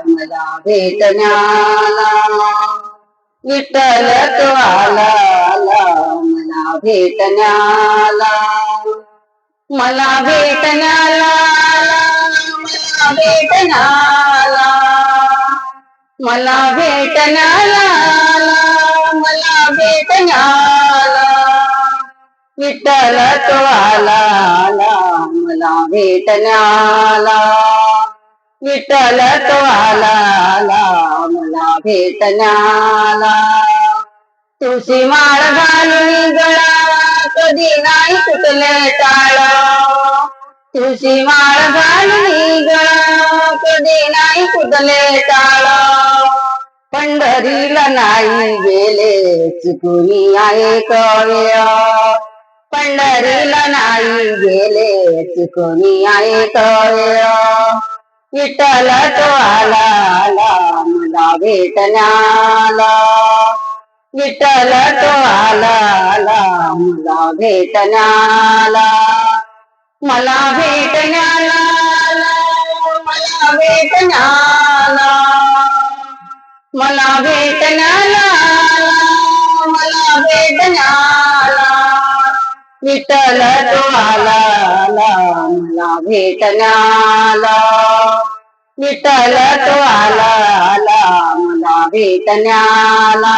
मला भेटण्याला विठ्ठल तो आला मला भेटण्याला मला भेटण्याला मला भेटण्याला मला भेटण्याला मला भेटण्याला विठ्ठल तो आला मला भेटण्याला विठ्ठल तो आला मला भेटण्याला तुळशी माळ घालून गळा कधी नाही तुटले टाळ तुळशी माळ घालून गळा कधी नाही तुटले टाळ पंढरीला नाही गेले चुकून आहे कळ्य पंढरीला नाही गेले चुकून आहे कळ्य विठ्ठल तो आला मला भेटण्याला विठ्ठल तो आला मला भेटण्याला मला भेटण्याला मला भेटण्याला मला भेटण्याला मला भेटण्याला विठ्ठल तो आला मला भेटण्याला विठ्ठल तो आला मला भेटण्याला